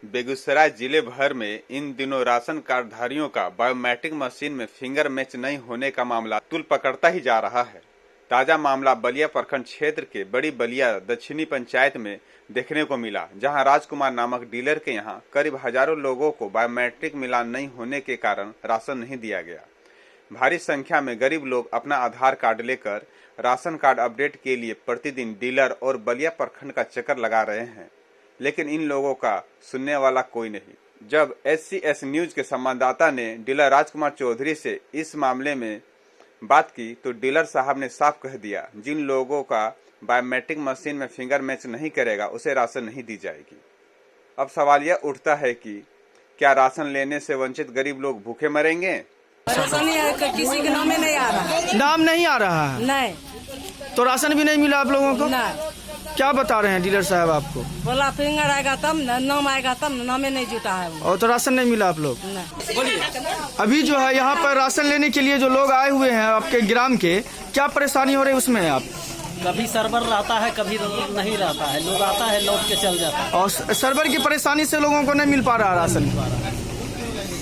बेगूसराय जिले भर में इन दिनों राशन कार्डधारियों का बायोमेट्रिक मशीन में फिंगर मैच नहीं होने का मामला तूल पकड़ता ही जा रहा है। ताजा मामला बलिया प्रखंड क्षेत्र के बड़ी बलिया दक्षिणी पंचायत में देखने को मिला, जहां राजकुमार नामक डीलर के यहां करीब हजारों लोगों को बायोमेट्रिक मिलान नहीं होने के कारण राशन नहीं दिया गया। भारी संख्या में गरीब लोग अपना आधार कार्ड लेकर राशन कार्ड अपडेट के लिए प्रतिदिन डीलर और बलिया प्रखंड का चक्कर लगा रहे हैं, लेकिन इन लोगों का सुनने वाला कोई नहीं। जब SCS न्यूज के संवाददाता ने डीलर राजकुमार चौधरी से इस मामले में बात की तो डीलर साहब ने साफ कह दिया, जिन लोगों का बायोमेट्रिक मशीन में फिंगर मैच नहीं करेगा उसे राशन नहीं दी जाएगी। अब सवाल यह उठता है कि क्या राशन लेने से वंचित गरीब लोग भूखे मरेंगे? किसी के नाम में नहीं आ रहा है। नाम नहीं आ रहा है? नहीं। तो राशन भी नहीं मिला आप लोगों को? नहीं। क्या बता रहे हैं डीलर साहब आपको? बोला फिंगर आएगा तब नाम आएगा तब नामे नहीं जुटा है। और तो राशन नहीं मिला आप लोग? नहीं। बोलिए, अभी जो है यहाँ पर राशन लेने के लिए जो लोग आए हुए हैं आपके ग्राम के, क्या परेशानी हो रही है उसमें? आप कभी सर्वर रहता है, कभी नहीं रहता है, लोग आता है लौट के चल जाता है। और सर्वर की परेशानी से लोगों को नहीं मिल पा रहा राशन।